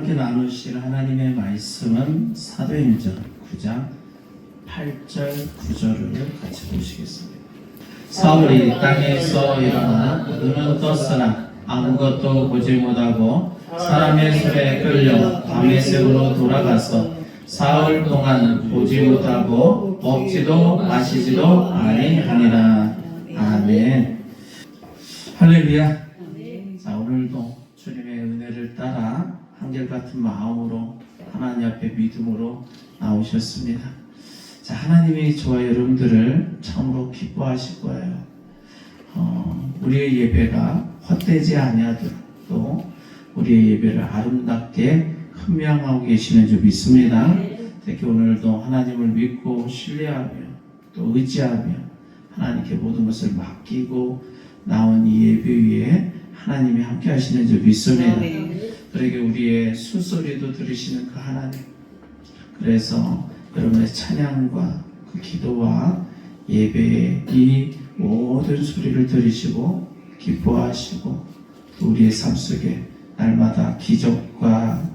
함께 나누실 하나님의 말씀은 사도행전 9장 8절 9절을 같이 보시겠습니다. 사울이 땅에서 일어나 눈은 떴으나 아무것도 보지 못하고 사람의 손에 끌려 다메섹으로 돌아가서 사흘 동안 보지 못하고 먹지도 마시지도 아니하니라. 아멘. 할렐루야. 자, 오늘도 주님의 은혜를 따라 한결같은 마음으로 하나님 앞에 믿음으로 나오셨습니다. 자, 하나님이 저와 여러분들을 참으로 기뻐하실 거예요. 우리의 예배가 헛되지 아니하도록 또 우리의 예배를 아름답게 헌명하고 계시는 줄 믿습니다. 특히 오늘도 하나님을 믿고 신뢰하며 또 의지하며 하나님께 모든 것을 맡기고 나온 이 예배 위에 하나님이 함께 하시는 줄 믿습니다. 그러게 우리의 숨소리도 들으시는 그 하나님, 그래서 여러분의 찬양과 그 기도와 예배의 이 모든 소리를 들으시고 기뻐하시고 또 우리의 삶 속에 날마다 기적과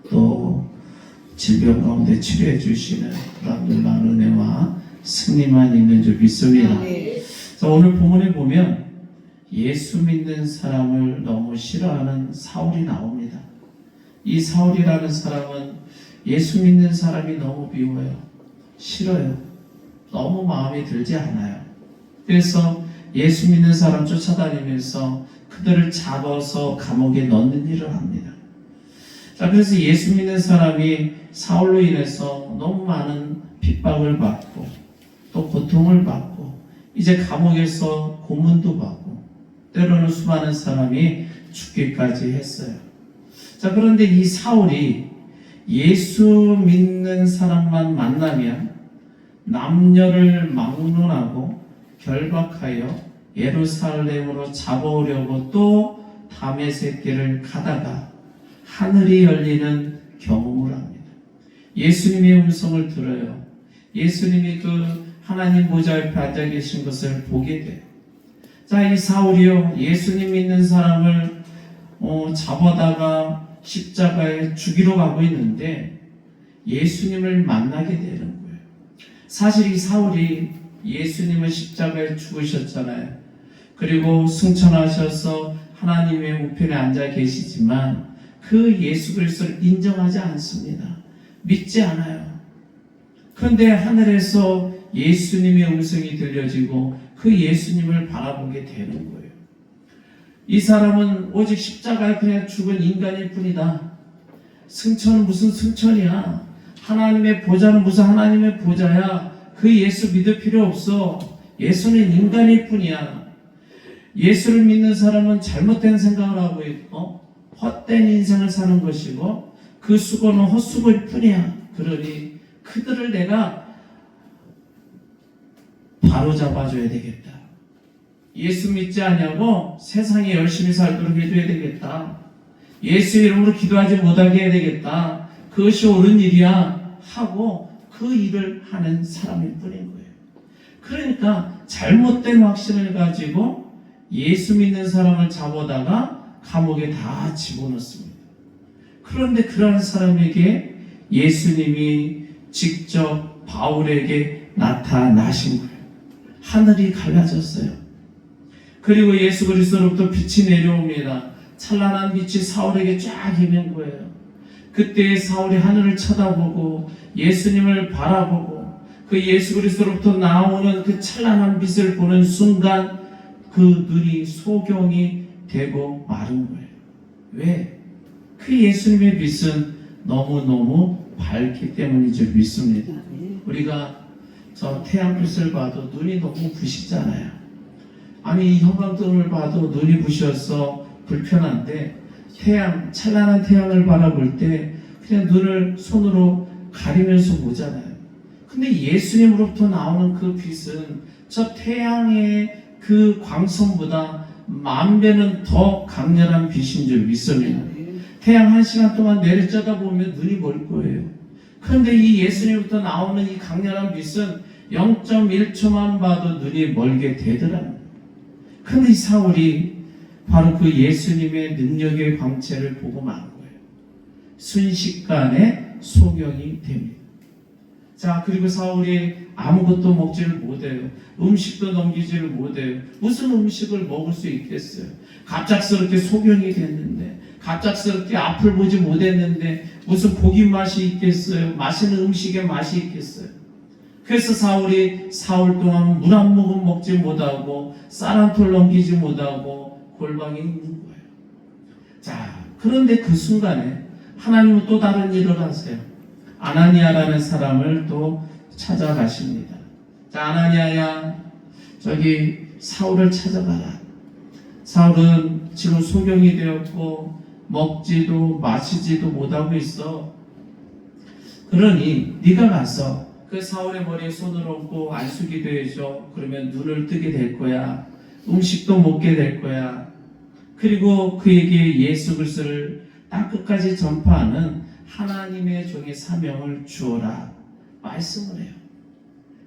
또 질병 가운데 치료해 주시는 그런 놀라운 은혜와 승리만 있는 줄 믿습니다. 자, 오늘 본문에 보면 예수 믿는 사람을 너무 싫어하는 사울이 나옵니다. 이 사울이라는 사람은 예수 믿는 사람이 너무 미워요. 싫어요. 너무 마음에 들지 않아요. 그래서 예수 믿는 사람 쫓아다니면서 그들을 잡아서 감옥에 넣는 일을 합니다. 자, 그래서 예수 믿는 사람이 사울로 인해서 너무 많은 핍박을 받고 또 고통을 받고 이제 감옥에서 고문도 받고 때로는 수많은 사람이 죽기까지 했어요. 자, 그런데 이 사울이 예수 믿는 사람만 만나면 남녀를 막론하고 결박하여 예루살렘으로 잡아오려고 또 다메섹길을 가다가 하늘이 열리는 경험을 합니다. 예수님의 음성을 들어요. 예수님이 그 하나님 보좌 옆에 앉아 계신 것을 보게 돼요. 자, 이 사울이요, 예수님 믿는 사람을 잡아다가 십자가에 죽이러 가고 있는데 예수님을 만나게 되는 거예요. 사실 이 사울이 예수님을 십자가에 죽으셨잖아요. 그리고 승천하셔서 하나님의 우편에 앉아 계시지만 그 예수 그리스도를 인정하지 않습니다. 믿지 않아요. 그런데 하늘에서 예수님의 음성이 들려지고 그 예수님을 바라보게 되는 거예요. 이 사람은 오직 십자가에 그냥 죽은 인간일 뿐이다. 승천은 무슨 승천이야. 하나님의 보좌는 무슨 하나님의 보좌야. 그 예수 믿을 필요 없어. 예수는 인간일 뿐이야. 예수를 믿는 사람은 잘못된 생각을 하고 있고 헛된 인생을 사는 것이고 그 수고는 헛수고일 뿐이야. 그러니 그들을 내가 바로 잡아줘야 되겠다. 예수 믿지 않냐고 세상에 열심히 살도록 해줘야 되겠다. 예수 이름으로 기도하지 못하게 해야 되겠다. 그것이 옳은 일이야 하고 그 일을 하는 사람일 뿐인 거예요. 그러니까 잘못된 확신을 가지고 예수 믿는 사람을 잡아다가 감옥에 다 집어넣습니다. 그런데 그러한 사람에게 예수님이 직접 바울에게 나타나신 거예요. 하늘이 갈라졌어요. 그리고 예수 그리스도로부터 빛이 내려옵니다. 찬란한 빛이 사울에게 쫙 임한 거예요. 그때 사울이 하늘을 쳐다보고 예수님을 바라보고 그 예수 그리스도로부터 나오는 그 찬란한 빛을 보는 순간 그 눈이 소경이 되고 마른 거예요. 왜? 그 예수님의 빛은 너무너무 밝기 때문인 줄 믿습니다. 우리가 저 태양빛을 봐도 눈이 너무 부시잖아요. 아니, 이 형광등을 봐도 눈이 부셔서 불편한데 찬란한 태양을 바라볼 때 그냥 눈을 손으로 가리면서 보잖아요. 근데 예수님으로부터 나오는 그 빛은 저 태양의 그 광선보다 10,000배는 더 강렬한 빛인 줄 믿습니다. 태양 1시간 동안 내려 쳐다보면 눈이 멀 거예요. 그런데 이 예수님부터 나오는 이 강렬한 빛은 0.1초만 봐도 눈이 멀게 되더라고요. 그런데 이 사울이 바로 그 예수님의 능력의 광채를 보고 만 거예요. 순식간에 소경이 됩니다. 자, 그리고 사울이 아무것도 먹지를 못해요. 음식도 넘기지를 못해요. 무슨 음식을 먹을 수 있겠어요? 갑작스럽게 소경이 됐는데, 갑작스럽게 앞을 보지 못했는데 무슨 고기 맛이 있겠어요? 맛있는 음식의 맛이 있겠어요? 그래서 사울이 사흘 동안 물 한 모금 먹지 못하고 쌀 한 톨 넘기지 못하고 골방에 있는 거예요. 자, 그런데 그 순간에 하나님은 또 다른 일을 하세요. 아나니아라는 사람을 또 찾아가십니다. 자, 아나니아야, 저기 사울을 찾아가라. 사울은 지금 소경이 되었고 먹지도 마시지도 못하고 있어. 그러니 네가 가서 그 사울의 머리에 손을 얹고 안수기도 해줘. 그러면 눈을 뜨게 될 거야. 음식도 먹게 될 거야. 그리고 그에게 예수 그리스도를 땅끝까지 전파하는 하나님의 종의 사명을 주어라. 말씀을 해요.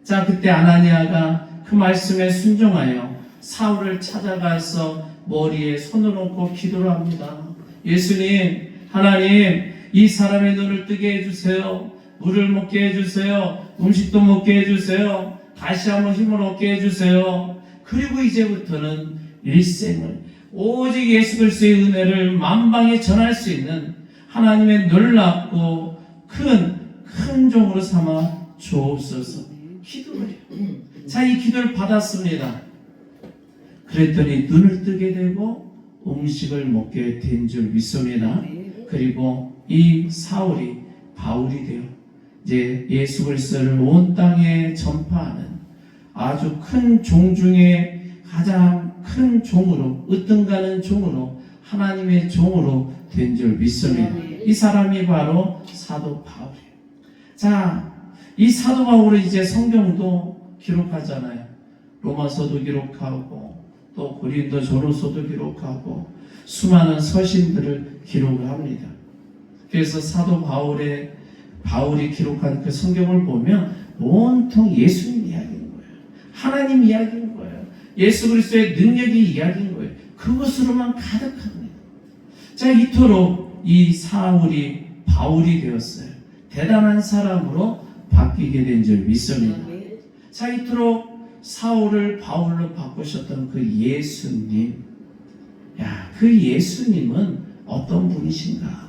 자, 그때 아나니아가 그 말씀에 순종하여 사울을 찾아가서 머리에 손을 얹고 기도를 합니다. 예수님, 하나님, 이 사람의 눈을 뜨게 해주세요. 물을 먹게 해주세요. 음식도 먹게 해주세요. 다시 한번 힘을 얻게 해주세요. 그리고 이제부터는 일생을 오직 예수 그리스도의 은혜를 만방에 전할 수 있는 하나님의 놀랍고 큰 종으로 삼아 주옵소서. 기도를 해요. 자, 이 기도를 받았습니다. 그랬더니 눈을 뜨게 되고 음식을 먹게 된 줄 믿습니다. 그리고 이 사울이 바울이 되어 이제 예수 그리스도를 온 땅에 전파하는 아주 큰 종 중에 가장 큰 종으로, 으뜸가는 종으로, 하나님의 종으로 된 줄 믿습니다. 이 사람이 바로 사도 바울이에요. 자, 이 사도 바울은 이제 성경도 기록하잖아요. 로마서도 기록하고 또 고린도 전후서도 기록하고 수많은 서신들을 기록을 합니다. 그래서 사도 바울이 기록한 그 성경을 보면 온통 예수님 이야기인 거예요. 하나님 이야기인 거예요. 예수 그리스도의 능력이 이야기인 거예요. 그것으로만 가득합니다. 자, 이토록 이 사울이 바울이 되었어요. 대단한 사람으로 바뀌게 된 줄 믿습니다. 자, 이토록 사울을 바울로 바꾸셨던 그 예수님, 그 예수님은 어떤 분이신가?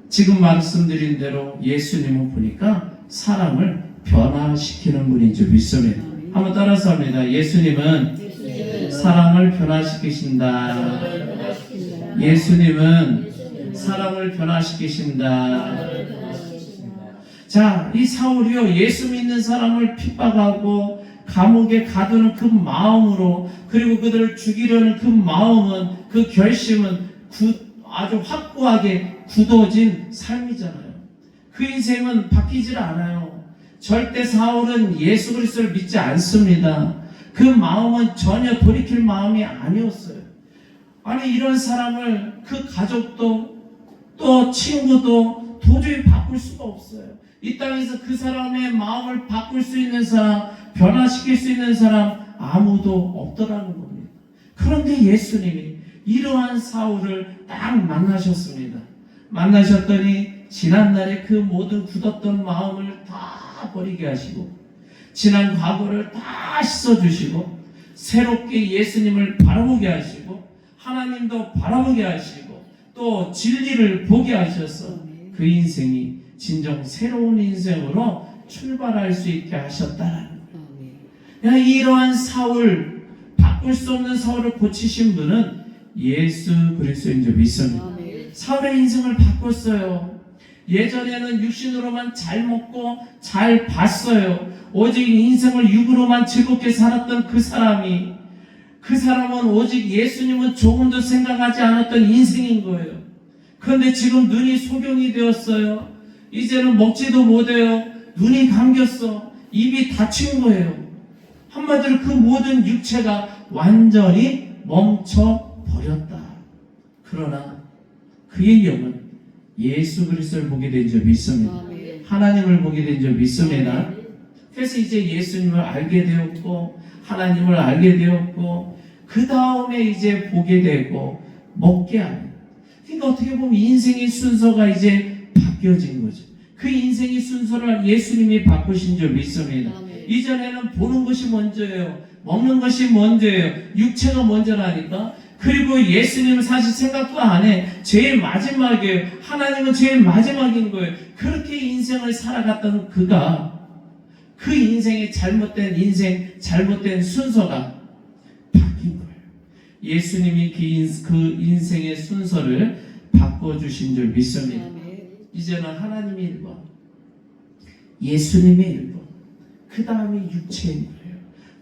지금 말씀드린 대로 예수님은 보니까 사람을 변화시키는 분인 줄 믿습니다. 한번 따라서 합니다. 예수님은 사람을 변화시키신다. 예수님은 사람을 변화시키신다. 자, 이 사울이요, 예수 믿는 사람을 핍박하고 감옥에 가두는 그 마음으로, 그리고 그들을 죽이려는 그 마음은, 그 결심은 아주 확고하게 굳어진 삶이잖아요. 그 인생은 바뀌질 않아요. 절대 사울은 예수 그리스도를 믿지 않습니다. 그 마음은 전혀 돌이킬 마음이 아니었어요. 아니, 이런 사람을 그 가족도 또 친구도 도저히 바꿀 수가 없어요. 이 땅에서 그 사람의 마음을 바꿀 수 있는 사람, 변화시킬 수 있는 사람 아무도 없더라는 겁니다. 그런데 예수님이 이러한 사울을 딱 만나셨습니다. 만나셨더니 지난날에 그 모든 굳었던 마음을 다 버리게 하시고 지난 과거를 다 씻어주시고 새롭게 예수님을 바라보게 하시고 하나님도 바라보게 하시고 또 진리를 보게 하셔서 그 인생이 진정 새로운 인생으로 출발할 수 있게 하셨다라는 거예요. 이러한 사울, 바꿀 수 없는 사울을 고치신 분은 예수 그리스도인 줄 믿습니다. 사울의 인생을 바꿨어요. 예전에는 육신으로만 잘 먹고 잘 봤어요. 오직 인생을 육으로만 즐겁게 살았던 그 사람은 오직 예수님은 조금도 생각하지 않았던 인생인 거예요. 그런데 지금 눈이 소경이 되었어요. 이제는 먹지도 못해요. 눈이 감겼어. 입이 닫힌 거예요. 한마디로 그 모든 육체가 완전히 멈춰버렸다. 그러나 그의 영은 예수 그리스도를 보게 된 줄 믿습니다. 하나님을 보게 된 줄 믿습니다. 그래서 이제 예수님을 알게 되었고 하나님을 알게 되었고 그 다음에 이제 보게 되고 먹게 합니다. 그러니까 어떻게 보면 인생의 순서가 이제 바뀌어진 거죠. 그 인생의 순서를 예수님이 바꾸신 줄 믿습니다. 이전에는 보는 것이 먼저예요. 먹는 것이 먼저예요. 육체가 먼저라니까. 그리고 예수님은 사실 생각도 안 해. 제일 마지막이에요. 하나님은 제일 마지막인 거예요. 그렇게 인생을 살아갔던 그가 그 인생의 잘못된 순서가 바뀐 거예요. 예수님이 그 인생의 순서를 바꿔주신 줄 믿습니다. 이제는 하나님의 1번, 예수님의 1번, 그 다음에 육체인 거예요.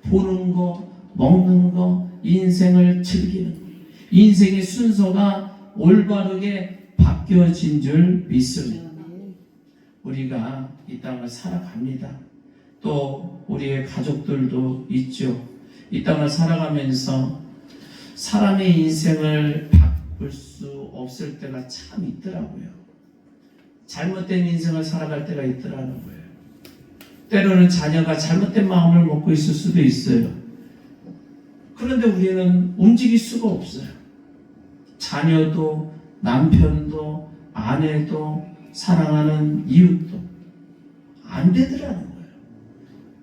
보는 거, 먹는 거, 인생을 즐기는 거예요. 인생의 순서가 올바르게 바뀌어진 줄 믿습니다. 우리가 이 땅을 살아갑니다. 또 우리의 가족들도 있죠. 이 땅을 살아가면서 사람의 인생을 바꿀 수 없을 때가 참 있더라고요. 잘못된 인생을 살아갈 때가 있더라는 거예요. 때로는 자녀가 잘못된 마음을 먹고 있을 수도 있어요. 그런데 우리는 움직일 수가 없어요. 자녀도, 남편도, 아내도, 사랑하는 이웃도 안 되더라는 거예요.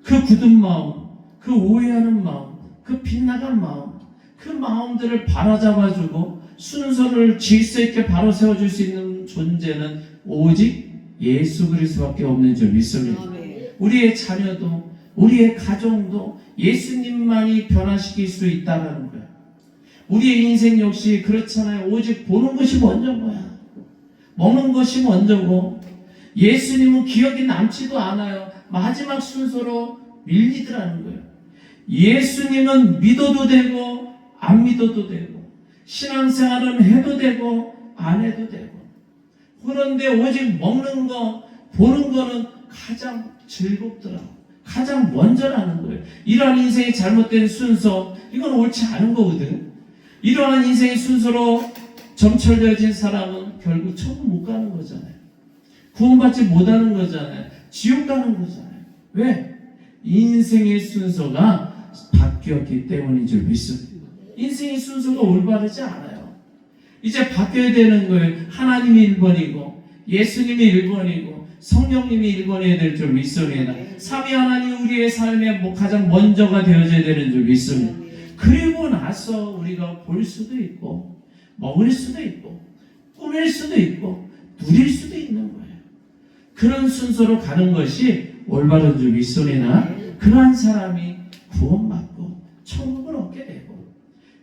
그 굳은 마음, 그 오해하는 마음, 그 빗나간 마음, 그 마음들을 바로잡아주고 순서를 질서 있게 바로 세워줄 수 있는 존재는 오직 예수 그리스도밖에 없는 줄 믿습니다. 우리의 자녀도, 우리의 가정도 예수님만이 변화시킬 수 있다는 거야. 우리의 인생 역시 그렇잖아요. 오직 보는 것이 먼저인 거야. 먹는 것이 먼저고 예수님은 기억이 남지도 않아요. 마지막 순서로 밀리더라는 거예요. 예수님은 믿어도 되고 안 믿어도 되고 신앙생활은 해도 되고 안 해도 되고 그런데 오직 먹는 거, 보는 거는 가장 즐겁더라고. 가장 먼저라는 거예요. 이러한 인생의 잘못된 순서, 이건 옳지 않은 거거든. 이러한 인생의 순서로 점철되어진 사람은 결국 천국 못 가는 거잖아요. 구원받지 못하는 거잖아요. 지옥 가는 거잖아요. 왜? 인생의 순서가 바뀌었기 때문인 줄 믿습니다. 인생의 순서가 올바르지 않아요. 이제 바뀌어야 되는 거예요. 하나님이 1번이고 예수님이 1번이고 성령님이 1번이어야 될 줄 믿습니다. 삼위 하나님 우리의 삶에 가장 먼저가 되어져야 되는 줄 믿습니다. 그리고 나서 우리가 볼 수도 있고 먹을 수도 있고 꾸밀 수도 있고 누릴 수도 있는 거예요. 그런 순서로 가는 것이 올바른 줄 믿습니다. 그러한 사람이 구원받고 천국을 얻게 되고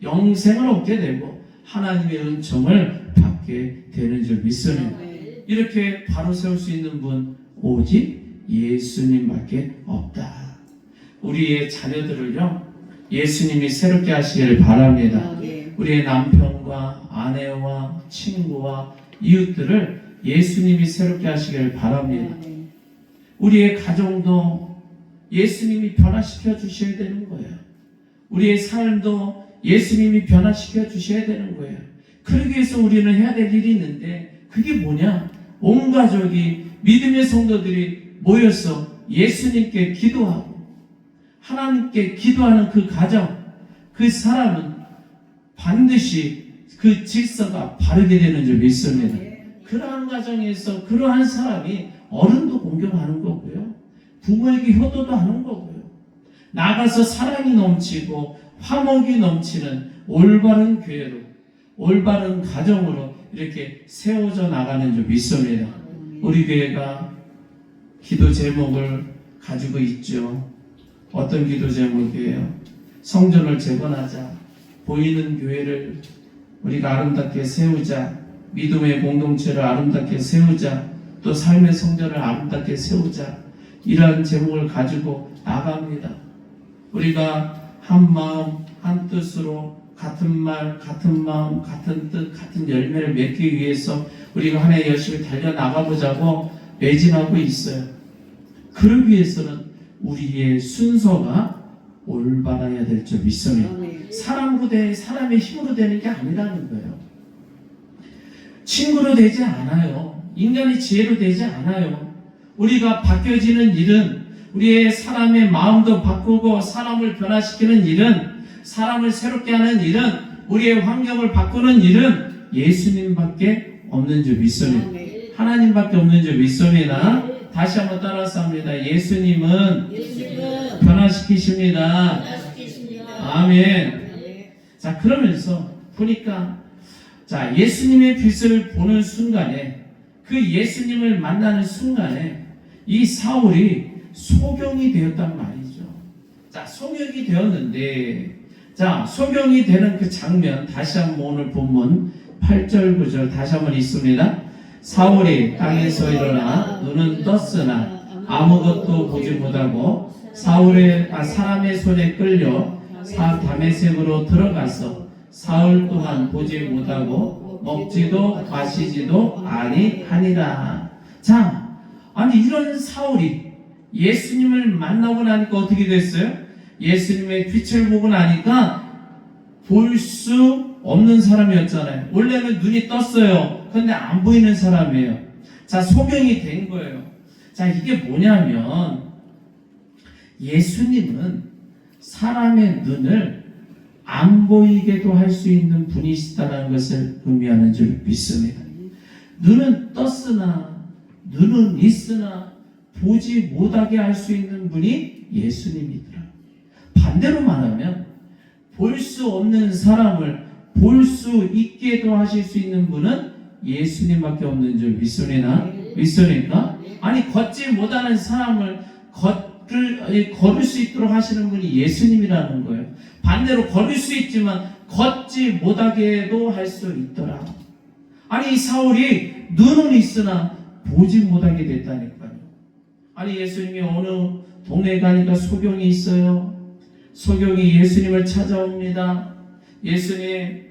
영생을 얻게 되고 하나님의 은총을 받게 되는 줄 믿습니다. 이렇게 바로 세울 수 있는 분 오직 예수님밖에 없다. 우리의 자녀들을요 예수님이 새롭게 하시기를 바랍니다. 우리의 남편과 아내와 친구와 이웃들을 예수님이 새롭게 하시기를 바랍니다. 우리의 가정도 예수님이 변화시켜 주셔야 되는 거예요. 우리의 삶도 예수님이 변화시켜 주셔야 되는 거예요. 그러기 위해서 우리는 해야 될 일이 있는데 그게 뭐냐? 온 가족이 믿음의 성도들이 모여서 예수님께 기도하고 하나님께 기도하는 그 가정, 그 사람은 반드시 그 질서가 바르게 되는 줄 믿습니다. 그러한 가정에서 그러한 사람이 어른도 공경하는 거고요. 부모에게 효도도 하는 거고요. 나가서 사랑이 넘치고 화목이 넘치는 올바른 교회로, 올바른 가정으로 이렇게 세워져 나가는 줄 믿습니다. 우리 교회가 기도 제목을 가지고 있죠. 어떤 기도 제목이에요? 성전을 재건하자. 보이는 교회를 우리가 아름답게 세우자. 믿음의 공동체를 아름답게 세우자. 또 삶의 성전을 아름답게 세우자. 이러한 제목을 가지고 나갑니다. 우리가 한 마음, 한 뜻으로 같은 말, 같은 마음, 같은 뜻, 같은 열매를 맺기 위해서 우리가 한 해 열심히 달려나가보자고 매진하고 있어요. 그러기 위해서는 우리의 순서가 올바라야 될 줄 믿습니다. 사람의 힘으로 되는 게 아니라는 거예요. 친구로 되지 않아요. 인간의 지혜로 되지 않아요. 우리가 바뀌어지는 일은 우리의 사람의 마음도 바꾸고 사람을 변화시키는 일은 사람을 새롭게 하는 일은 우리의 환경을 바꾸는 일은 예수님밖에 없는 줄 믿습니다. 아멘. 하나님밖에 없는 줄 믿습니다. 다시 한번 따라서 합니다. 예수님은 예수님은 변화시키십니다. 변화시키십니다. 아멘. 아멘. 자, 그러면서 보니까 자, 예수님의 빛을 보는 순간에 그 예수님을 만나는 순간에 이 사울이 소경이 되었단 말이죠. 자, 소경이 되었는데 자, 소경이 되는 그 장면 다시 한번 오늘 본문 8절 9절 다시 한번 읽습니다. 사울이 땅에서 일어나 눈은 떴으나 아무것도 보지 못하고 사람의 손에 끌려 다메섹으로 들어가서 사흘 동안 보지 못하고 먹지도 마시지도 아니하니라. 자, 아니 이런 사울이 예수님을 만나고 나니까 어떻게 됐어요? 예수님의 빛을 보고 나니까 볼 수 없는 사람이었잖아요. 원래는 눈이 떴어요. 근데 안 보이는 사람이에요. 자, 소경이 된 거예요. 자, 이게 뭐냐면 예수님은 사람의 눈을 안 보이게도 할 수 있는 분이시다는 것을 의미하는 줄 믿습니다. 눈은 떴으나 눈은 있으나 보지 못하게 할 수 있는 분이 예수님이더라. 반대로 말하면 볼 수 없는 사람을 볼 수 있게도 하실 수 있는 분은 예수님밖에 없는 줄 믿으니까 아니 걷지 못하는 사람을 걸을 수 있도록 하시는 분이 예수님이라는 거예요. 반대로 걸을 수 있지만 걷지 못하게도 할 수 있더라. 아니 이 사울이 눈은 있으나 보지 못하게 됐다니까요. 아니 예수님이 어느 동네에 가니까 소경이 있어요. 소경이 예수님을 찾아옵니다. 예수님,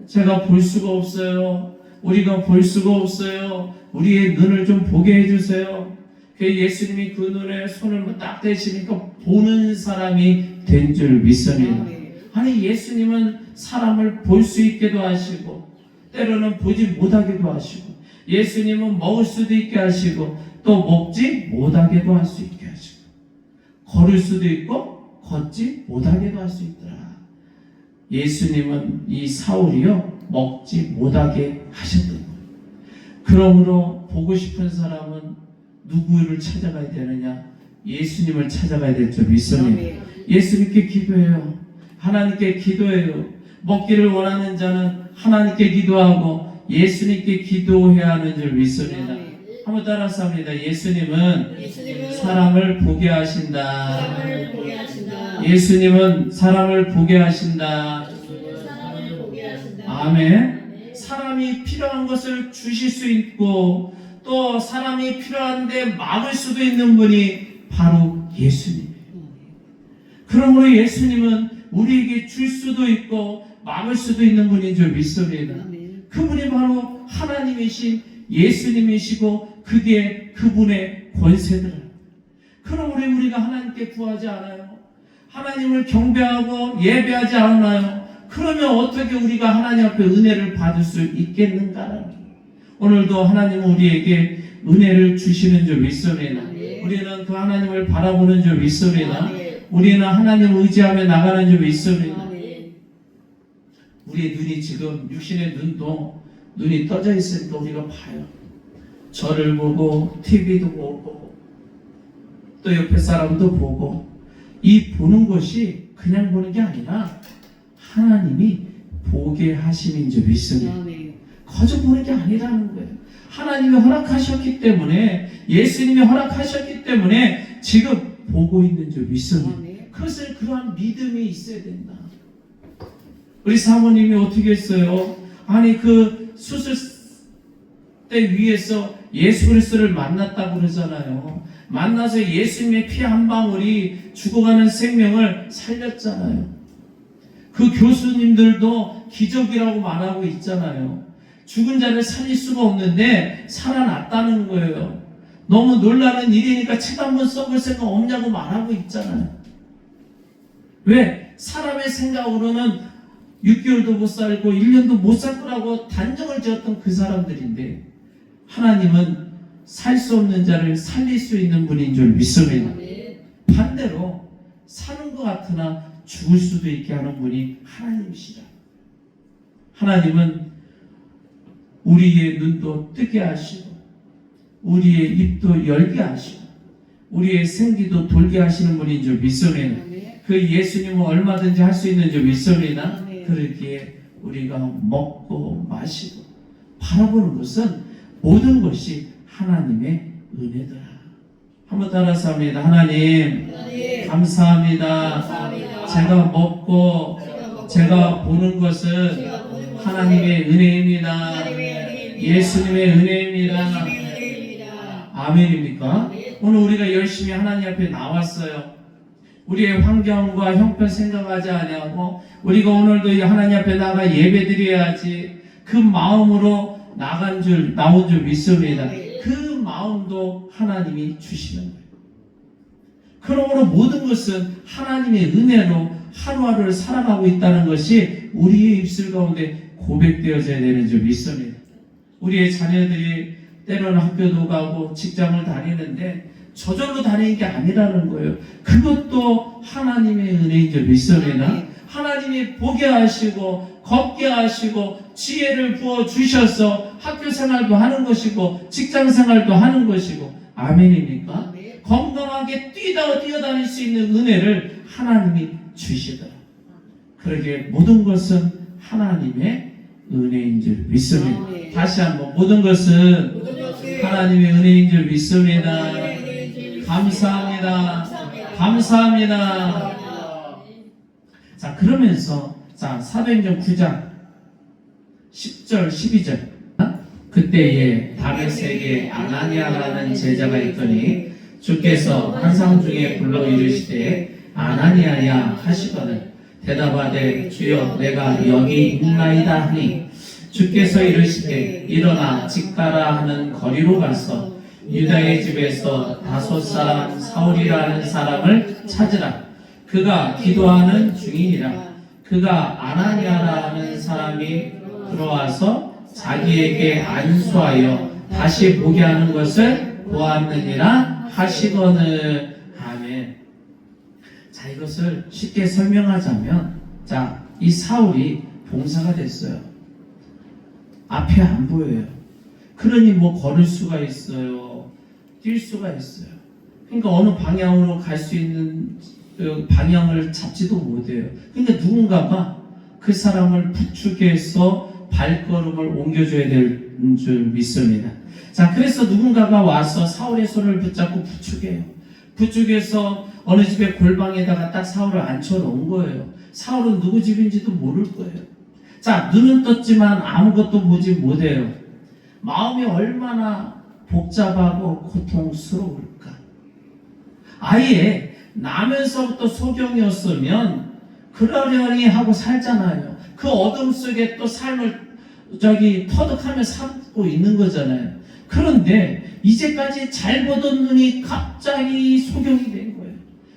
제가 볼 수가 없어요. 우리가 볼 수가 없어요. 우리의 눈을 좀 보게 해주세요. 예수님이 그 눈에 손을 딱 대시니까 보는 사람이 된 줄 믿습니다. 아니 예수님은 사람을 볼 수 있게도 하시고 때로는 보지 못하게도 하시고 예수님은 먹을 수도 있게 하시고 또 먹지 못하게도 할 수 있게 하시고 걸을 수도 있고 걷지 못하게도 할 수 있더라. 예수님은 이 사울이요 먹지 못하게 하셨던 거예요. 그러므로 보고 싶은 사람은 누구를 찾아가야 되느냐? 예수님을 찾아가야 될 줄 믿습니다. 예수님께 기도해요. 하나님께 기도해요. 먹기를 원하는 자는 하나님께 기도하고 예수님께 기도해야 하는 줄 믿습니다. 한번 따라서 합니다. 예수님은 사람을 보게 하신다. 예수님은 사람을 보게 하신다. 아멘. 사람이 필요한 것을 주실 수 있고 또 사람이 필요한데 막을 수도 있는 분이 바로 예수님이에요. 그러므로 예수님은 우리에게 줄 수도 있고 막을 수도 있는 분인 줄 믿습니다. 그분이 바로 하나님이신 예수님이시고 그게 그분의 권세더라. 그러므로 우리가 하나님께 구하지 않아요? 하나님을 경배하고 예배하지 않나요? 그러면 어떻게 우리가 하나님 앞에 은혜를 받을 수 있겠는가라는 거예요. 오늘도 하나님은 우리에게 은혜를 주시는 줄 믿습니다. 우리는 그 하나님을 바라보는 줄 믿습니다. 우리는 하나님을 의지하며 나가는 줄 믿습니다. 우리의 눈이 지금 육신의 눈도 눈이 떠져 있으니까 우리가 봐요. 저를 보고 TV도 보고 또 옆에 사람도 보고 이 보는 것이 그냥 보는 게 아니라 하나님이 보게 하심인 줄 믿습니다. 거저 보는 게 아니라는 거예요. 하나님이 허락하셨기 때문에 예수님이 허락하셨기 때문에 지금 보고 있는 줄 믿습니다. 그것을 그러한 믿음이 있어야 된다. 우리 사모님이 어떻게 했어요? 아니 그 수술대 위에서 예수 그리스도를 만났다고 그러잖아요. 만나서 예수님의 피 한 방울이 죽어가는 생명을 살렸잖아요. 그 교수님들도 기적이라고 말하고 있잖아요. 죽은 자를 살릴 수가 없는데 살아났다는 거예요. 너무 놀라는 일이니까 책 한 번 써볼 생각 없냐고 말하고 있잖아요. 왜? 사람의 생각으로는 6개월도 못 살고 1년도 못 살 거라고 단정을 지었던 그 사람들인데 하나님은 살 수 없는 자를 살릴 수 있는 분인 줄 믿습니다. 반대로 사는 것 같으나 죽을 수도 있게 하는 분이 하나님이시다. 하나님은 우리의 눈도 뜨게 하시고 우리의 입도 열게 하시고 우리의 생기도 돌게 하시는 분인 줄 믿습니다. 그 예수님은 얼마든지 할 수 있는 줄 믿습니다. 그러기에 우리가 먹고 마시고 바라보는 것은 모든 것이 하나님의 은혜더라. 한번 따라서 합니다. 하나님 감사합니다. 제가 먹고 제가 보는 것은 하나님의 은혜입니다. 예수님의 은혜입니다. 아멘입니까? 오늘 우리가 열심히 하나님 앞에 나왔어요. 우리의 환경과 형편 생각하지 아니하고 우리가 오늘도 하나님 앞에 나가 예배드려야지 그 마음으로 나온 줄 믿습니다. 그 마음도 하나님이 주시는 거예요. 그러므로 모든 것은 하나님의 은혜로 하루하루를 살아가고 있다는 것이 우리의 입술 가운데 고백되어져야 되는 줄 믿습니다. 우리의 자녀들이 때로는 학교도 가고 직장을 다니는데 저절로 다니는 게 아니라는 거예요. 그것도 하나님의 은혜인 줄 믿습니다. 하나님이 보게 하시고 걷게 하시고 지혜를 부어주셔서 학교 생활도 하는 것이고 직장 생활도 하는 것이고 아멘입니까? 건강하게 뛰어다닐 수 있는 은혜를 하나님이 주시더라. 그러기에 모든 것은 하나님의 은혜인 줄 믿습니다. 다시 한번 모든 것은 하나님의 은혜인 줄 믿습니다. 감사합니다. 감사합니다. 자, 그러면서 사도행전 9장 10절 12절 그때에 다메섹에 아나니아라는 제자가 있더니 주께서 환상 중에 불러 이르시되 아나니아야 하시거늘 대답하되 주여 내가 여기 있나이다 하니 주께서 이르시되 일어나 집 가라 하는 거리로 가서 유다의 집에서 다소 사람 사울이라는 사람을 찾으라. 그가 기도하는 중이니라. 그가 아나니아라는 사람이 들어와서 자기에게 안수하여 다시 보게 하는 것을 보았느니라 하시거늘. 아멘. 자, 이것을 쉽게 설명하자면 이 사울이 봉사가 됐어요. 앞에 안 보여요. 그러니 걸을 수가 있어요. 뛸 수가 있어요. 그러니까 어느 방향으로 갈 수 있는 방향을 잡지도 못해요. 그러니까 누군가가 그 사람을 부축해서 발걸음을 옮겨줘야 될 줄 믿습니다. 자, 그래서 누군가가 와서 사울의 손을 붙잡고 부축해요. 부축해서 어느 집의 골방에다가 딱 사울을 앉혀놓은 거예요. 사울은 누구 집인지도 모를 거예요. 자, 눈은 떴지만 아무것도 보지 못해요. 마음이 얼마나 복잡하고 고통스러울까. 아예 나면서부터 소경이었으면 그러려니 하고 살잖아요. 그 어둠 속에 또 삶을 터득하며 살고 있는 거잖아요. 그런데 이제까지 잘 보던 눈이 갑자기 소경이 된 거예요.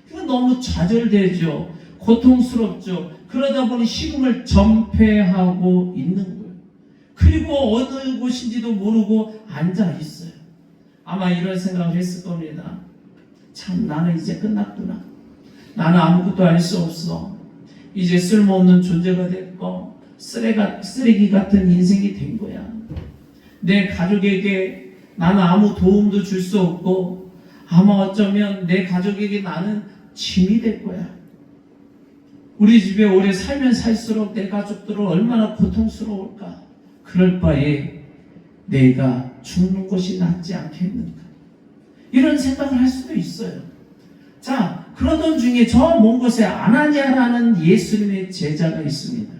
그건 너무 좌절되죠. 고통스럽죠. 그러다 보니 식음을 전폐하고 있는 거예요. 그리고 어느 곳인지도 모르고 앉아 있어요. 아마 이런 생각을 했을 겁니다. 참, 나는 이제 끝났구나. 나는 아무것도 알 수 없어. 이제 쓸모없는 존재가 됐고 쓰레기 같은 인생이 된 거야. 내 가족에게 나는 아무 도움도 줄 수 없고 아마 어쩌면 내 가족에게 나는 짐이 될 거야. 우리 집에 오래 살면 살수록 내 가족들은 얼마나 고통스러울까. 그럴 바에 내가 죽는 것이 낫지 않겠는가. 이런 생각을 할 수도 있어요. 자, 그러던 중에 저 먼 곳에 아나니아라는 예수님의 제자가 있습니다.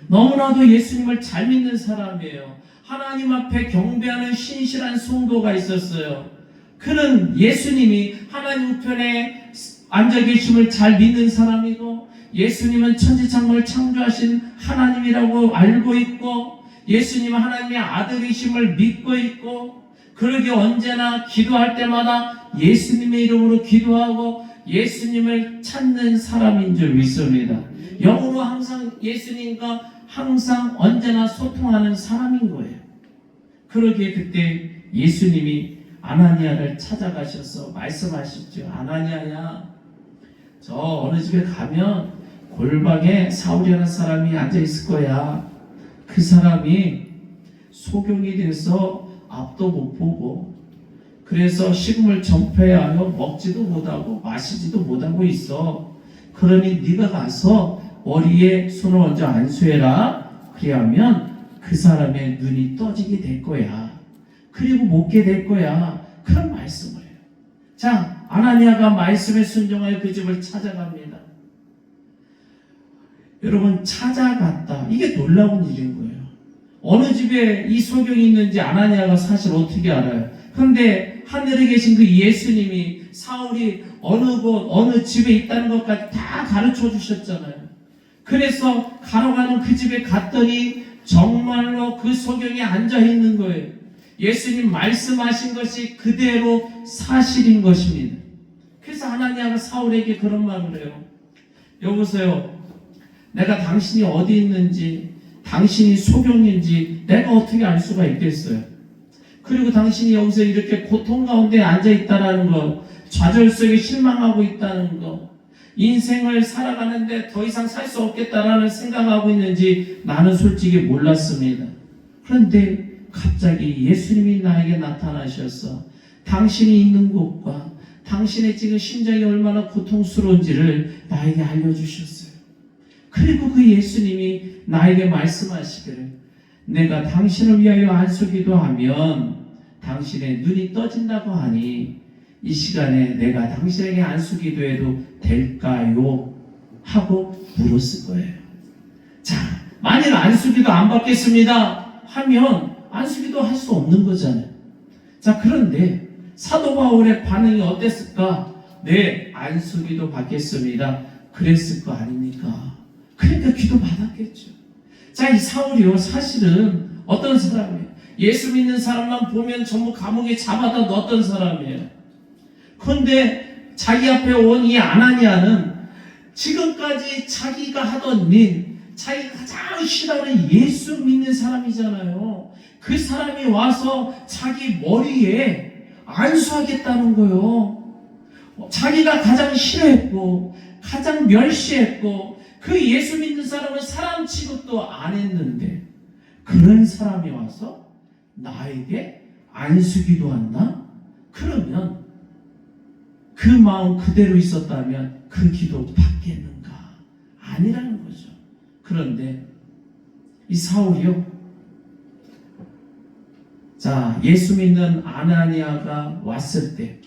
너무나도 예수님을 잘 믿는 사람이에요. 하나님 앞에 경배하는 신실한 성도가 있었어요. 그는 예수님이 하나님 우편에 앉아 계심을 잘 믿는 사람이고 예수님은 천지창조를 창조하신 하나님이라고 알고 있고 예수님은 하나님의 아들이심을 믿고 있고 그러게 언제나 기도할 때마다 예수님의 이름으로 기도하고 예수님을 찾는 사람인 줄 믿습니다. 영으로 항상 예수님과 항상 언제나 소통하는 사람인 거예요. 그러기에 그때 예수님이 아나니아를 찾아가셔서 말씀하시죠. 아나니아야, 저 어느 집에 가면 골방에 사울이라는 사람이 앉아 있을 거야. 그 사람이 소경이 돼서 앞도 못 보고, 그래서 식음을 전폐하여 먹지도 못하고 마시지도 못하고 있어. 그러니 네가 가서 머리에 손을 얹어 안수해라. 그리하면 그 사람의 눈이 떠지게 될 거야. 그리고 먹게 될 거야. 그런 말씀을 해요. 자, 아나니아가 말씀에 순종하여 그 집을 찾아갑니다. 여러분, 찾아갔다. 이게 놀라운 일인 거예요. 어느 집에 이 소경이 있는지 아나니아가 사실 어떻게 알아요? 그런데 하늘에 계신 그 예수님이 사울이 어느 곳, 어느 집에 있다는 것까지 다 가르쳐 주셨잖아요. 그래서 가러가는 그 집에 갔더니 정말로 그 소경이 앉아 있는 거예요. 예수님 말씀하신 것이 그대로 사실인 것입니다. 그래서 하나니아가 사울에게 그런 말을 해요. 여보세요. 내가 당신이 어디 있는지, 당신이 소경인지 내가 어떻게 알 수가 있겠어요? 그리고 당신이 여기서 이렇게 고통 가운데 앉아 있다는 것, 좌절 속에 실망하고 있다는 것, 인생을 살아가는데 더 이상 살 수 없겠다라는 생각하고 있는지 나는 솔직히 몰랐습니다. 그런데 갑자기 예수님이 나에게 나타나셔서 당신이 있는 곳과 당신의 지금 심정이 얼마나 고통스러운지를 나에게 알려주셨어요. 그리고 그 예수님이 나에게 말씀하시기를 내가 당신을 위하여 안수기도 하면 당신의 눈이 떠진다고 하니 이 시간에 내가 당신에게 안수기도해도 될까요? 하고 물었을 거예요. 자, 만일 안수기도 안 받겠습니다 하면 안수기도 할 수 없는 거잖아요. 자, 그런데 사도 바울의 반응이 어땠을까? 네, 안수기도 받겠습니다. 그랬을 거 아닙니까? 그러니까 기도 받았겠죠. 자, 이 사울이요, 사실은 어떤 사람이에요? 예수 믿는 사람만 보면 전부 감옥에 잡아다 넣었던 사람이에요. 그런데 자기 앞에 온 이 아나니아는 지금까지 자기가 하던 일, 자기가 가장 싫어하는 예수 믿는 사람이잖아요. 그 사람이 와서 자기 머리에 안수하겠다는 거예요. 자기가 가장 싫어했고 가장 멸시했고 그 예수 믿는 사람은 사람 취급도 안 했는데 그런 사람이 와서 나에게 안수기도 한다? 그러면 그 마음 그대로 있었다면 그 기도 받겠는가? 아니라는 거죠. 그런데 이 사울이요, 자, 예수 믿는 아나니아가 왔을 때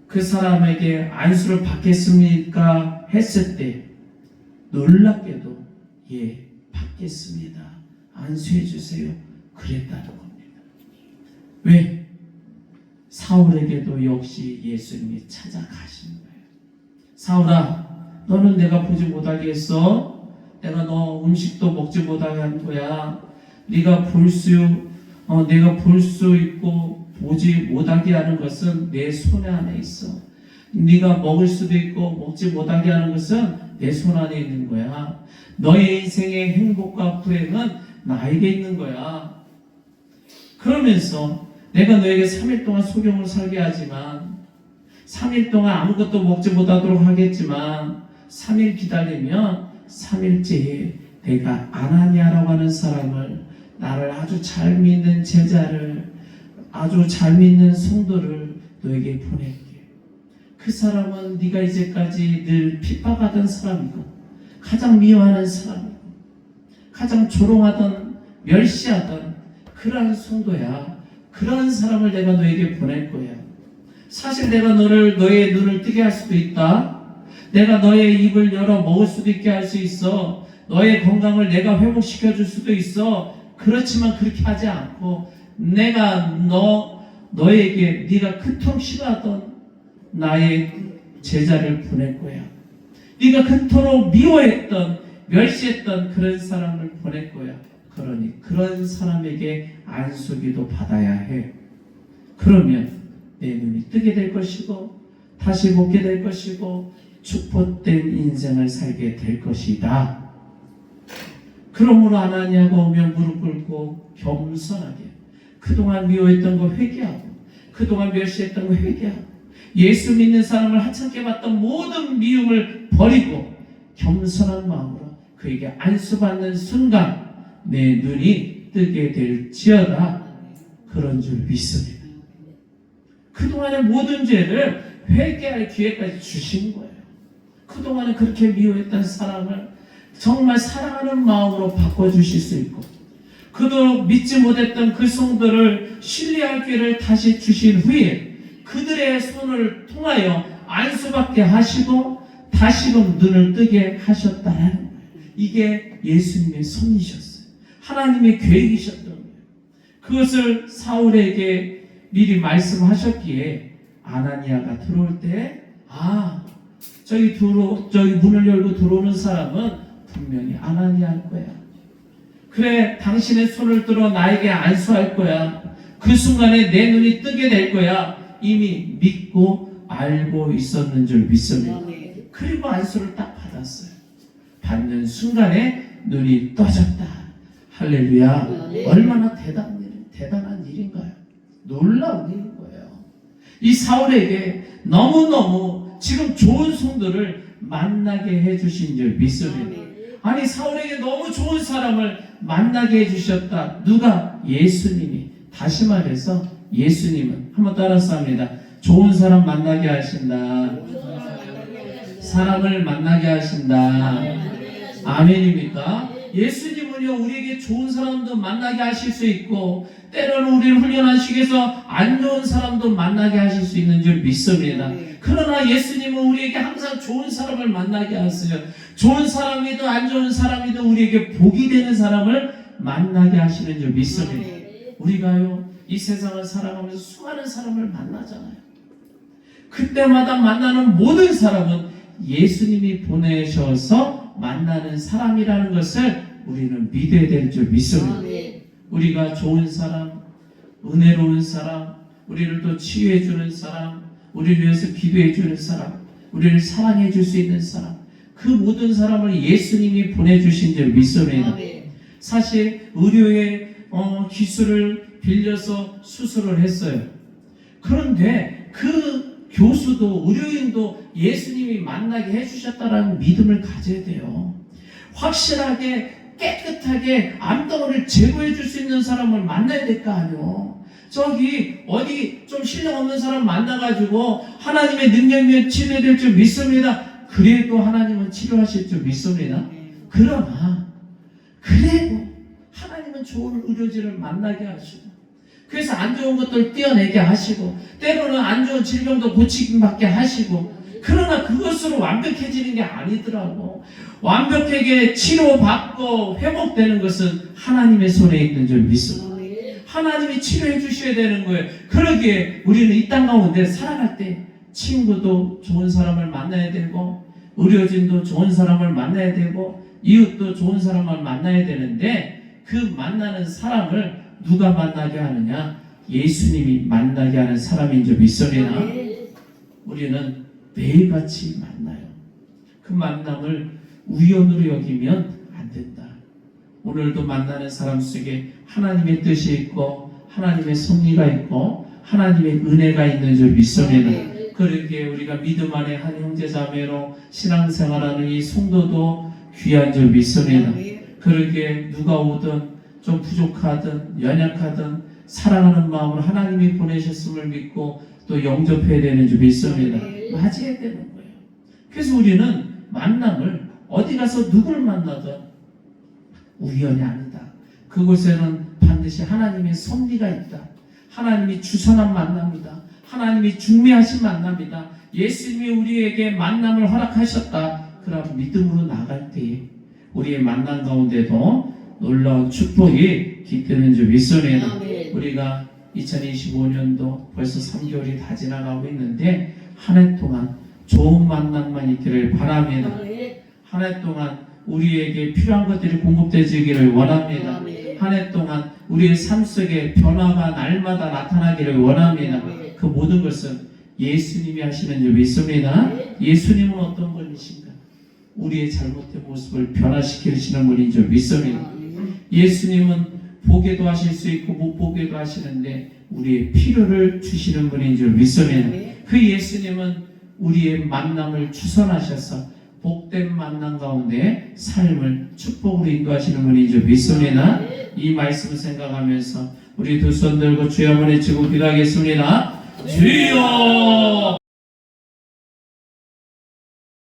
그 사람에게 안수를 받겠습니까? 했을 때 놀랍게도 예, 받겠습니다. 안수해 주세요. 그랬다는 겁니다. 왜? 사울에게도 역시 예수님이 찾아가신 거예요. 사울아, 너는 내가 보지 못하게 했어. 내가 너 음식도 먹지 못하게 한 거야. 네가 볼 수 있고 보지 못하게 하는 것은 내 손 안에 있어. 네가 먹을 수도 있고 먹지 못하게 하는 것은 내 손 안에 있는 거야. 너의 인생의 행복과 불행은 나에게 있는 거야. 그러면서 내가 너에게 3일 동안 소경을 살게 하지만 3일 동안 아무것도 먹지 못하도록 하겠지만 3일 기다리면 3일째에 내가 아나니아라고 하는 사람을, 나를 아주 잘 믿는 제자를, 아주 잘 믿는 성도를 너에게 보낼게. 그 사람은 네가 이제까지 늘 핍박하던 사람이고 가장 미워하는 사람이고 가장 조롱하던 멸시하던 그러한 성도야. 그러한 사람을 내가 너에게 보낼 거야. 사실 내가 너의 눈을 뜨게 할 수도 있다. 내가 너의 입을 열어 먹을 수도 있게 할 수 있어. 너의 건강을 내가 회복시켜 줄 수도 있어. 그렇지만 그렇게 하지 않고 내가 너에게 네가 그토록 싫어하던 나의 제자를 보낼 거야. 네가 그토록 미워했던 멸시했던 그런 사람을 보낼 거야. 그러니 그런 사람에게 안수기도 받아야 해. 그러면 내 눈이 뜨게 될 것이고 다시 먹게 될 것이고 축복된 인생을 살게 될 것이다. 그러므로 아나니아가 오면 무릎 꿇고 겸손하게 그동안 미워했던 거 회개하고 그동안 멸시했던 거 회개하고 예수 믿는 사람을 하찮게 봤던 모든 미움을 버리고 겸손한 마음으로 그에게 안수받는 순간 내 눈이 뜨게 될지어다. 그런 줄 믿습니다. 그동안의 모든 죄를 회개할 기회까지 주신 거예요. 그동안에 그렇게 미워했던 사람을 정말 사랑하는 마음으로 바꿔주실 수 있고, 그도록 믿지 못했던 그 성도를 신뢰할 기회를 다시 주신 후에 그들의 손을 통하여 안수받게 하시고 다시금 눈을 뜨게 하셨다는 거예요. 이게 예수님의 섭리셨어요. 하나님의 계획이셨던 거예요. 그것을 사울에게 미리 말씀하셨기에 아나니아가 들어올 때, 저기 문을 열고 들어오는 사람은 분명히 아나니아일 거야. 그래, 당신의 손을 들어 나에게 안수할 거야. 그 순간에 내 눈이 뜨게 될 거야. 이미 믿고 알고 있었는 줄 믿습니다. 그리고 안수를 딱 받았어요. 받는 순간에 눈이 떠졌다. 할렐루야. 얼마나 대단한 일인가요? 놀라운 일인 거예요. 이 사울에게 너무너무 지금 좋은 성도를 만나게 해주신 줄 믿습니다. 아니, 사울에게 너무 좋은 사람을 만나게 해주셨다. 누가? 예수님이. 다시 말해서 예수님은, 한번 따라서 합니다. 좋은 사람 만나게 하신다. 사람을 만나게 하신다. 아멘입니까? 예수님은요, 우리에게 좋은 사람도 만나게 하실 수 있고, 때로는 우리를 훈련하시기 위해서 안 좋은 사람도 만나게 하실 수 있는 줄 믿습니다. 그러나 예수님은 우리에게 항상 좋은 사람을 만나게 하세요. 좋은 사람이든 안 좋은 사람이든 우리에게 복이 되는 사람을 만나게 하시는 줄 믿습니다. 우리가요, 이 세상을 살아가면서 수많은 사람을 만나잖아요. 그때마다 만나는 모든 사람은 예수님이 보내셔서 만나는 사람이라는 것을 우리는 믿어야 될 줄 믿습니다. 우리가 좋은 사람, 은혜로운 사람, 우리를 또 치유해 주는 사람, 우리를 위해서 기도해 주는 사람, 우리를 사랑해 줄 수 있는 사람, 그 모든 사람을 예수님이 보내주신 줄 믿습니다. 사실 의료의 기술을 빌려서 수술을 했어요. 그런데 그 교수도 의료인도 예수님이 만나게 해주셨다라는 믿음을 가져야 돼요. 확실하게 깨끗하게 암덩어리를 제거해 줄 수 있는 사람을 만나야 될 거 아니에요. 저기 어디 좀 실력 없는 사람 만나가지고 하나님의 능력이면 치료될 줄 믿습니다. 그래도 하나님은 치료하실 줄 믿습니다. 그러나 그래도 하나님은 좋은 의료진을 만나게 하시고, 그래서 안 좋은 것들을 떼어내게 하시고, 때로는 안 좋은 질병도 고치받게 하시고, 그러나 그것으로 완벽해지는 게 아니더라고. 완벽하게 치료받고 회복되는 것은 하나님의 손에 있는 줄 믿습니다. 하나님이 치료해 주셔야 되는 거예요. 그러기에 우리는 이 땅 가운데 살아갈 때 친구도 좋은 사람을 만나야 되고, 의료진도 좋은 사람을 만나야 되고, 이웃도 좋은 사람을 만나야 되는데, 그 만나는 사람을 누가 만나게 하느냐? 예수님이 만나게 하는 사람인 줄 믿습니다. 우리는 매일같이 만나요. 그 만남을 우연으로 여기면 안 된다. 오늘도 만나는 사람 속에 하나님의 뜻이 있고, 하나님의 섭리가 있고, 하나님의 은혜가 있는 줄 믿습니다. 그러기에 우리가 믿음 안에 한 형제 자매로 신앙생활하는 이 성도도 귀한 줄 믿습니다. 그러기에 누가 오든 좀 부족하든 연약하든 사랑하는 마음으로 하나님이 보내셨음을 믿고 또 영접해야 되는 줄 믿습니다. 맞이해야 되는 거예요. 그래서 우리는 만남을 어디 가서 누굴 만나든 우연이 아니다. 그곳에는 반드시 하나님의 섭리가 있다. 하나님이 주선한 만남이다. 하나님이 중매하신 만남이다. 예수님이 우리에게 만남을 허락하셨다. 그럼 믿음으로 나갈 때에 우리의 만남 가운데도 놀라운 축복이 깃드는 줄 믿습니다. 우리가 2025년도 벌써 3개월이 다 지나가고 있는데 한 해 동안 좋은 만남만 있기를 바랍니다. 한 해 동안 우리에게 필요한 것들이 공급되기를 원합니다. 한 해 동안 우리의 삶 속에 변화가 날마다 나타나기를 원합니다. 그 모든 것은 예수님이 하시는 줄 믿습니다. 예수님은 어떤 분이신가? 우리의 잘못된 모습을 변화시키시는 분인 줄 믿습니다. 예수님은 보게도 하실 수 있고 못 보게도 하시는데 우리의 필요를 주시는 분인 줄 믿습니다. 그 예수님은 우리의 만남을 주선하셔서 복된 만남 가운데 삶을 축복으로 인도하시는 분인 줄 믿습니다. 이 말씀을 생각하면서 우리 두 손 들고 주여 한번 외치고 기도하겠습니다. 주여